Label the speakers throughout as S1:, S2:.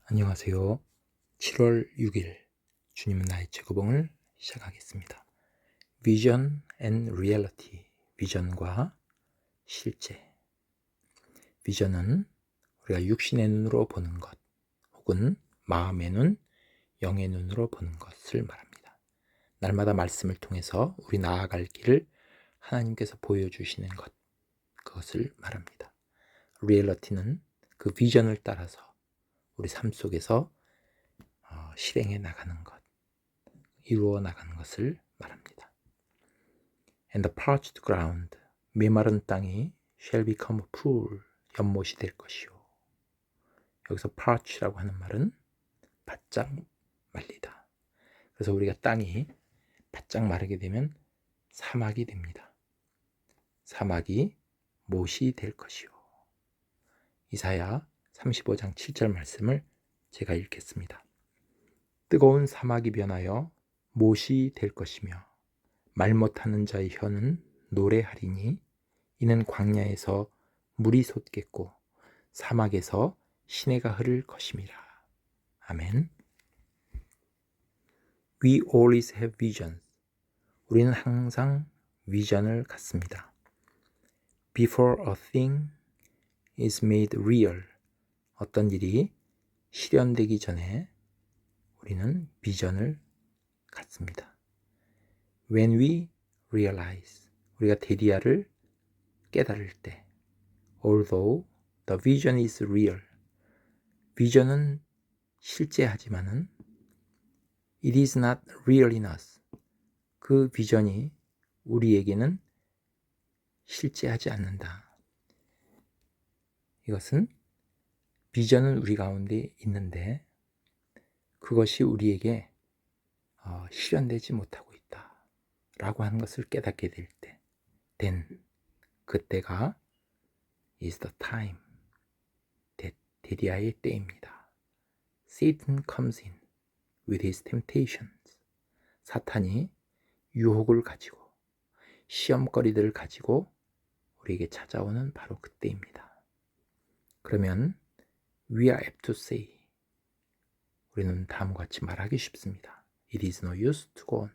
S1: 안녕하세요. 7월 6일 주님은 나의 최고봉을 시작하겠습니다. Vision and Reality, 비전과 실제. 비전은 우리가 육신의 눈으로 보는 것 혹은 마음의 눈, 영의 눈으로 보는 것을 말합니다. 날마다 말씀을 통해서 우리 나아갈 길을 하나님께서 보여주시는 것, 그것을 말합니다. Reality는 그 비전을 따라서 우리 삶 속에서 실행해 나가는 것, 이루어 나가는 것을 말합니다. And the parched ground, 메마른 땅이 shall become a pool, 연못이 될 것이요. 여기서 parch라고 하는 말은 바짝 말리다. 그래서 우리가 땅이 바짝 마르게 되면 사막이 됩니다. 사막이 못이 될 것이요. 이사야 35장 7절 말씀을 제가 읽겠습니다. 뜨거운 사막이 변하여 못이 될 것이며 말 못하는 자의 혀는 노래하리니 이는 광야에서 물이 솟겠고 사막에서 시내가 흐를 것임이라. 아멘. We always have visions. 우리는 항상 비전을 갖습니다. Before a thing is made real. 어떤 일이 실현되기 전에 우리는 비전을 갖습니다. When we realize, 우리가 데디아를 깨달을 때, although the vision is real, 비전은 실제하지만은 it is not real in us, 그 비전이 우리에게는 실제하지 않는다. 이것은 비전은 우리 가운데 있는데 그것이 우리에게 실현되지 못하고 있다 라고 하는 것을 깨닫게 될 때, then 그때가 is the time, 데디아의 때입니다. Satan comes in with his temptations. 사탄이 유혹을 가지고 시험거리들을 가지고 우리에게 찾아오는 바로 그때입니다. 그러면 we are apt to say, 우리는 다음과 같이 말하기 쉽습니다. It is no use to go on.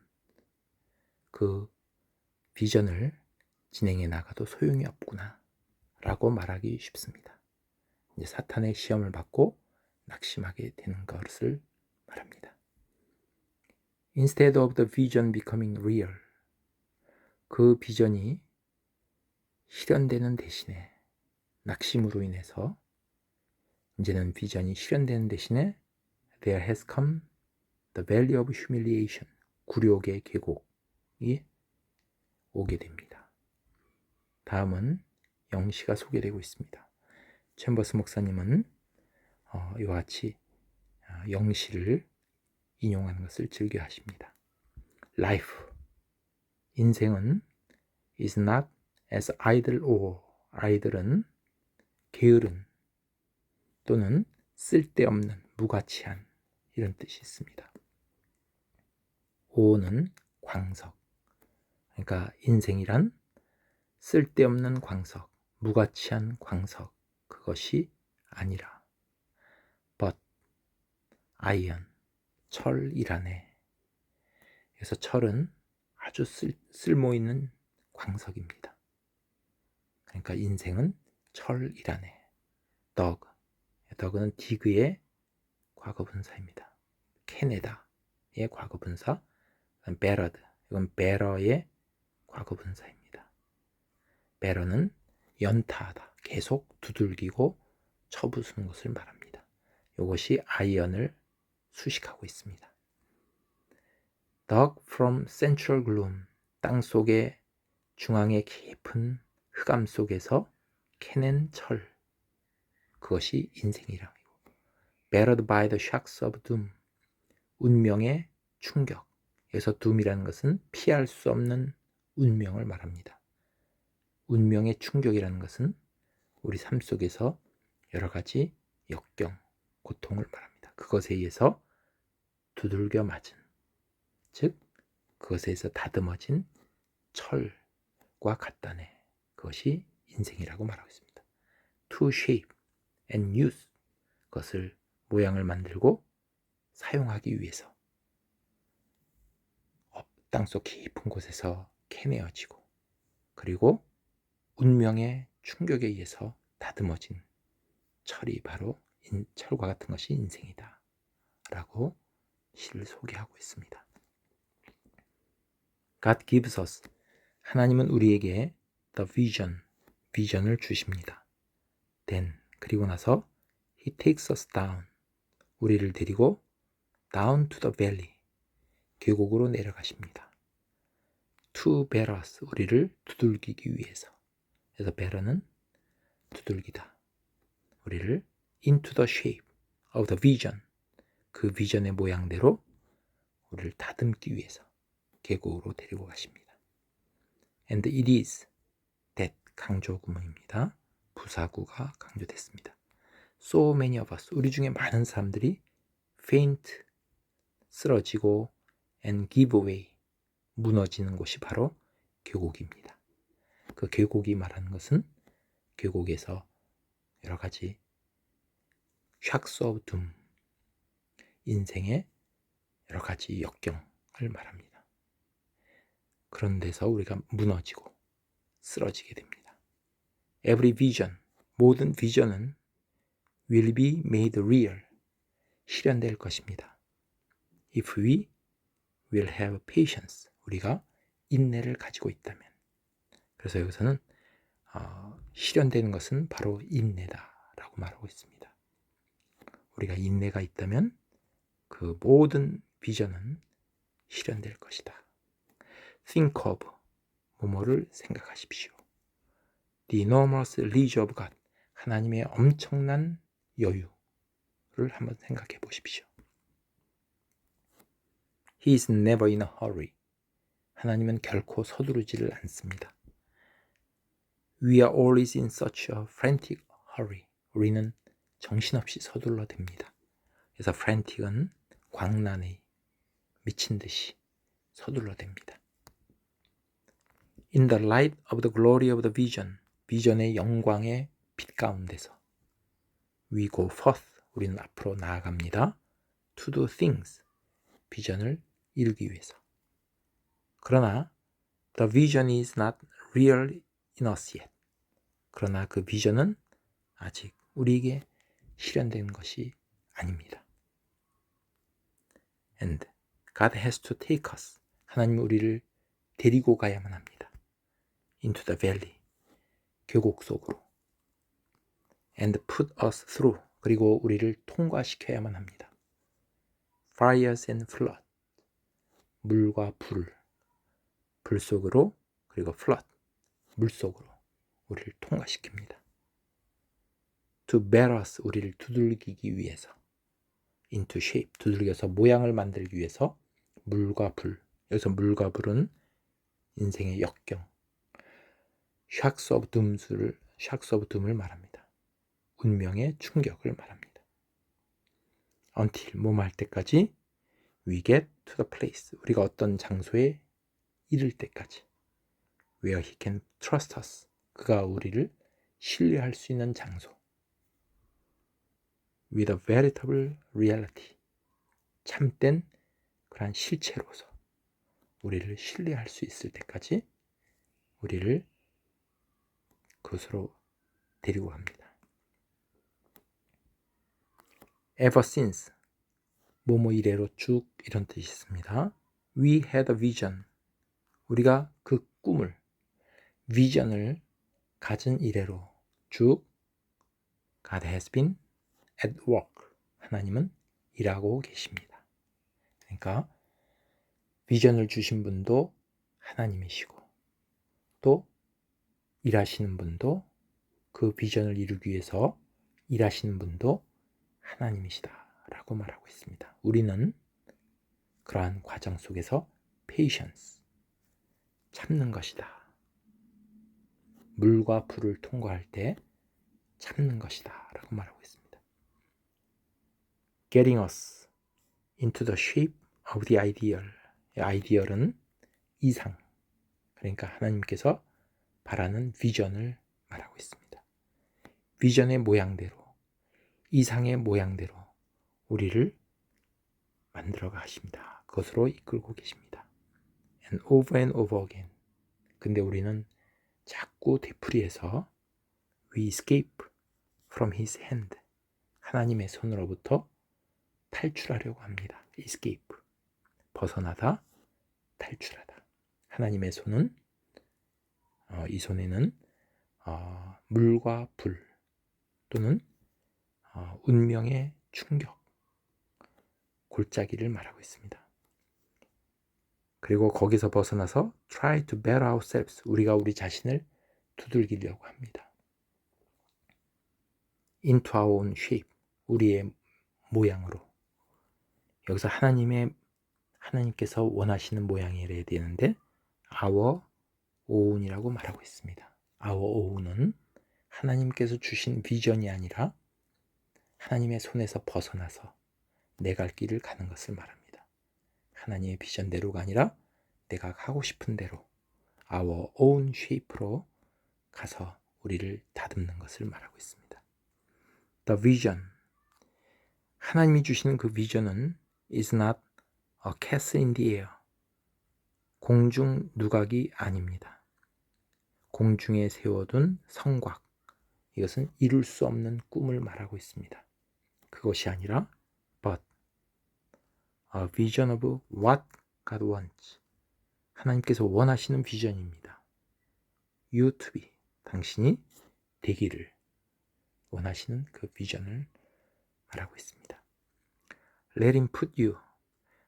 S1: 그 비전을 진행해 나가도 소용이 없구나 라고 말하기 쉽습니다. 이제 사탄의 시험을 받고 낙심하게 되는 것을 말합니다. Instead of the vision becoming real, 그 비전이 실현되는 대신에 낙심으로 인해서 이제는 비전이 실현되는 대신에 there has come the valley of humiliation, 굴욕의 계곡이 오게 됩니다. 다음은 영시가 소개되고 있습니다. 챔버스 목사님은 이와 같이 영시를 인용하는 것을 즐겨 하십니다. Life, 인생은 is not as idle or, idle은 게으른 또는 쓸데없는, 무가치한 이런 뜻이 있습니다. 오는 광석, 그러니까 인생이란 쓸데없는 광석, 무가치한 광석, 그것이 아니라 but iron, 철이라네. 그래서 철은 아주 쓸모있는 광석입니다. 그러니까 인생은 철이라네. 덕은 디그의 과거분사입니다. 캐네다의 과거분사, 베러드, 이건 베러의 과거분사입니다. 베러는 연타하다, 계속 두들기고 쳐부수는 것을 말합니다. 이것이 아이언을 수식하고 있습니다. Dug from central gloom, 땅 속의 중앙의 깊은 흑암 속에서 캐낸 철, 그것이 인생이라고. Battered by the shocks of doom, 운명의 충격. 여기서 doom이라는 것은 피할 수 없는 운명을 말합니다. 운명의 충격이라는 것은 우리 삶 속에서 여러 가지 역경, 고통을 말합니다. 그것에 의해서 두들겨 맞은, 즉 그것에 의해서 다듬어진 철과 같다네. 그것이 인생이라고 말하고 있습니다. To shape and use, 그것을 모양을 만들고 사용하기 위해서 땅속 깊은 곳에서 캐내어지고 그리고 운명의 충격에 의해서 다듬어진 철이 바로 철과 같은 것이 인생이다 라고 시를 소개하고 있습니다. God gives us, 하나님은 우리에게 the vision, 비전을 주십니다. Then, 그리고 나서 He takes us down, 우리를 데리고 down to the valley, 계곡으로 내려가십니다. To bear us, 우리를 두들기기 위해서. 그래서 bear는 두들기다. 우리를 into the shape of the vision, 그 비전의 모양대로 우리를 다듬기 위해서 계곡으로 데리고 가십니다. And it is that, 강조 구문입니다. 부사구가 강조됐습니다. So many of us, 우리 중에 많은 사람들이 faint, 쓰러지고 and give way, 무너지는 곳이 바로 계곡입니다. 그 계곡이 말하는 것은 계곡에서 여러 가지 shocks of doom, 인생의 여러 가지 역경을 말합니다. 그런 데서 우리가 무너지고 쓰러지게 됩니다. Every vision, 모든 비전은 will be made real, 실현될 것입니다. If we will have patience, 우리가 인내를 가지고 있다면. 그래서 여기서는 실현되는 것은 바로 인내다라고 말하고 있습니다. 우리가 인내가 있다면 그 모든 비전은 실현될 것이다. Think of, 뭐뭐를 생각하십시오. The enormous leisure of God, 하나님의 엄청난 여유를 한번 생각해 보십시오. He is never in a hurry. 하나님은 결코 서두르지를 않습니다. We are always in such a frantic hurry. 우리는 정신없이 서둘러 댑니다. 그래서 frantic은 광란에 미친 듯이 서둘러 댑니다. In the light of the glory of the vision, 비전의 영광의 빛 가운데서 we go forth, 우리는 앞으로 나아갑니다. To do things, 비전을 이루기 위해서. 그러나 the vision is not real in us yet. 그러나 그 비전은 아직 우리에게 실현된 것이 아닙니다. And God has to take us, 하나님은 우리를 데리고 가야만 합니다. Into the valley, 계곡 속으로. And put us through, 그리고 우리를 통과시켜야만 합니다. Fires and flood, 물과 불 속으로, 그리고 flood, 물 속으로 우리를 통과시킵니다. To bear us, 우리를 두들기기 위해서. Into shape, 두들겨서 모양을 만들기 위해서 물과 불, 여기서 물과 불은 인생의 역경, shocks of doom을 말합니다. 운명의 충격을 말합니다. Until, 뭐뭐 할 때까지 we get to the place, 우리가 어떤 장소에 이를 때까지 where he can trust us, 그가 우리를 신뢰할 수 있는 장소 with a veritable reality, 참된 그러한 실체로서 우리를 신뢰할 수 있을 때까지 우리를 그곳으로 데리고 갑니다. Ever since, 뭐뭐 이래로 쭉, 이런 뜻이 있습니다. We had a vision, 우리가 그 꿈을, 비전을 가진 이래로 쭉 God has been at work, 하나님은 일하고 계십니다. 그러니까 비전을 주신 분도 하나님이시고 또 일하시는 분도, 그 비전을 이루기 위해서 일하시는 분도 하나님이시다 라고 말하고 있습니다. 우리는 그러한 과정 속에서 patience, 참는 것이다. 물과 불을 통과할 때 참는 것이다 라고 말하고 있습니다. Getting us into the shape of the ideal. 아이디얼은 이상, 그러니까 하나님께서 바라는 비전을 말하고 있습니다. 비전의 모양대로, 이상의 모양대로 우리를 만들어 가십니다. 그것으로 이끌고 계십니다. and and over again. 근데 우리는 자꾸 되풀이해서 we escape from his hand. 하나님의 손으로부터 탈출하려고 합니다. escape. 벗어나다, 탈출하다. 하나님의 손은 이 손에는 물과 불 또는 운명의 충격, 골짜기를 말하고 있습니다. 그리고 거기서 벗어나서 try to better ourselves. 우리가 우리 자신을 두들기려고 합니다. into our own shape. 우리의 모양으로. 여기서 하나님께서 원하시는 모양이래야 되는데 our own이라고 말하고 있습니다. our own은 하나님께서 주신 비전이 아니라 하나님의 손에서 벗어나서 내 갈 길을 가는 것을 말합니다. 하나님의 비전대로가 아니라 내가 가고 싶은 대로 our own shape로 가서 우리를 다듬는 것을 말하고 있습니다. The vision. 하나님이 주시는 그 비전은 is not a castle in the air. 공중 누각이 아닙니다. 공중에 세워둔 성곽. 이것은 이룰 수 없는 꿈을 말하고 있습니다. 그것이 아니라 but a vision of what God wants. 하나님께서 원하시는 비전입니다. You to be. 당신이 되기를 원하시는 그 비전을 말하고 있습니다. Let him put you.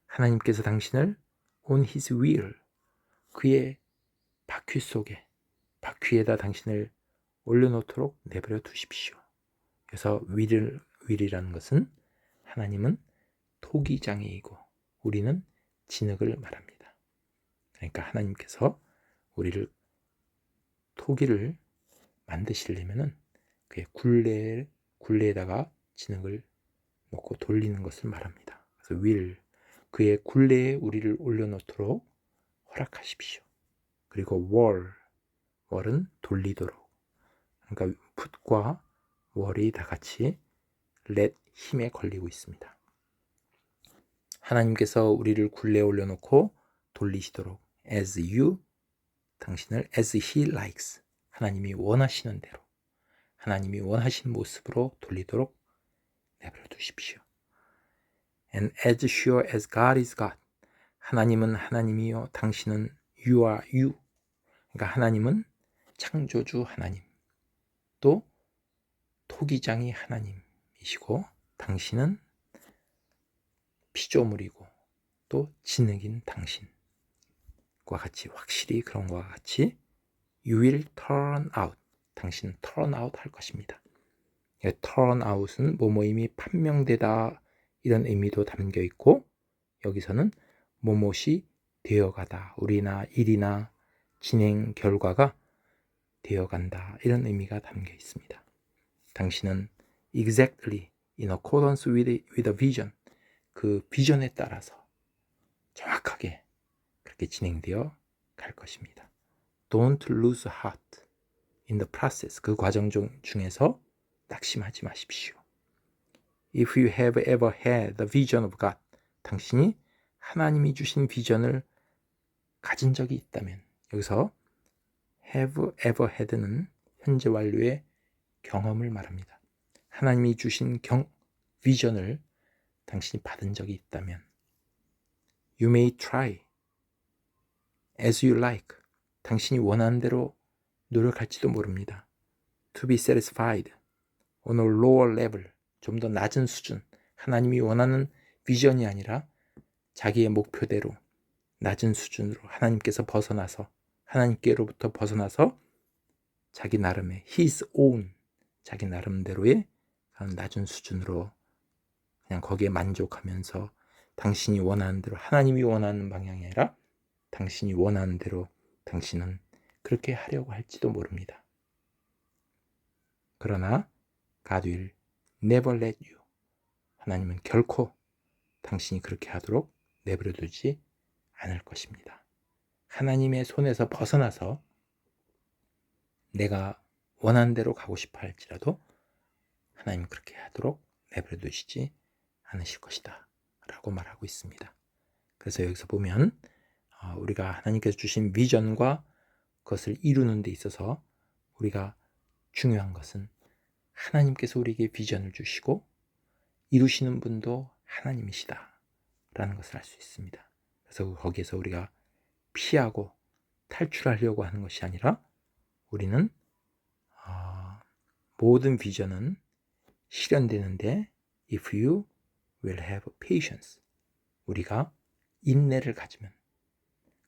S1: 하나님께서 당신을 on his wheel. 그의 바퀴 속에, 바퀴에다 당신을 올려놓도록 내버려 두십시오. 그래서 wheel이라는 것은 하나님은 토기장애이고 우리는 진흙을 말합니다. 그러니까 하나님께서 우리를 토기를 만드시려면은 그의 굴레에다가 진흙을 놓고 돌리는 것을 말합니다. 그래서 wheel, 그의 굴레에 우리를 올려놓도록 허락하십시오. 그리고 wall은 돌리도록. 그러니까 put과 wall이 다 같이 let 힘에 걸리고 있습니다. 하나님께서 우리를 굴레에 올려놓고 돌리시도록 as you, 당신을 as he likes, 하나님이 원하시는 대로, 하나님이 원하시는 모습으로 돌리도록 내버려 두십시오. And as sure as God is God, 하나님은 하나님이요 당신은 you are you. 그러니까 하나님은 창조주 하나님, 또 토기장이 하나님이시고 당신은 피조물이고 또 진흙인 당신과 같이, 확실히 그런 것과 같이 you will turn out, 당신은 turn out 할 것입니다. turn out은 뭐뭐임이 판명되다 이런 의미도 담겨 있고, 여기서는 뭐뭇이 되어가다, 우리나 일이나 진행 결과가 되어간다 이런 의미가 담겨 있습니다. 당신은 exactly in accordance with a vision, 그 비전에 따라서 정확하게 그렇게 진행되어 갈 것입니다. Don't lose heart in the process. 그 과정 중에서 낙심하지 마십시오. If you have ever had the vision of God, 당신이 하나님이 주신 비전을 가진 적이 있다면, 여기서 have ever had는 현재 완료의 경험을 말합니다. 하나님이 주신 비전을 당신이 받은 적이 있다면 You may try as you like. 당신이 원하는 대로 노력할지도 모릅니다. To be satisfied on a lower level. 좀 더 낮은 수준. 하나님이 원하는 비전이 아니라 자기의 목표대로 낮은 수준으로 하나님께서 벗어나서, 하나님께로부터 벗어나서 자기 나름의 his own, 자기 나름대로의 낮은 수준으로 그냥 거기에 만족하면서 당신이 원하는 대로, 하나님이 원하는 방향이 아니라 당신이 원하는 대로 당신은 그렇게 하려고 할지도 모릅니다. 그러나 God will never let you. 하나님은 결코 당신이 그렇게 하도록 내버려 두지 않을 것입니다. 하나님의 손에서 벗어나서 내가 원하는 대로 가고 싶어 할지라도 하나님은 그렇게 하도록 내버려 두시지 않으실 것이다 라고 말하고 있습니다. 그래서 여기서 보면 우리가 하나님께서 주신 비전과 그것을 이루는 데 있어서 우리가 중요한 것은 하나님께서 우리에게 비전을 주시고 이루시는 분도 하나님이시다 라는 것을 알 수 있습니다. 그래서 거기에서 우리가 피하고 탈출하려고 하는 것이 아니라 우리는 모든 비전은 실현되는데 if you will have patience, 우리가 인내를 가지면,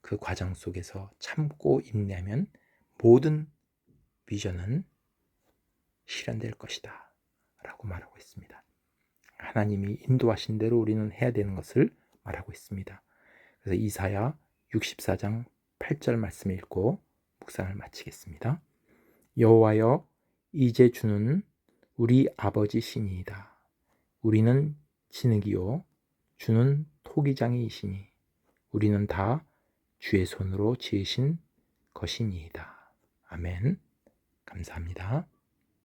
S1: 그 과정 속에서 참고 인내하면 모든 비전은 실현될 것이다 라고 말하고 있습니다. 하나님이 인도하신 대로 우리는 해야 되는 것을 말하고 있습니다. 그래서 이사야 64장 8절 말씀 읽고 묵상을 마치겠습니다. 여호와여, 이제 주는 우리 아버지시니이다. 우리는 진흙이요 주는 토기장이시니 우리는 다 주의 손으로 지으신 것이니이다. 아멘. 감사합니다.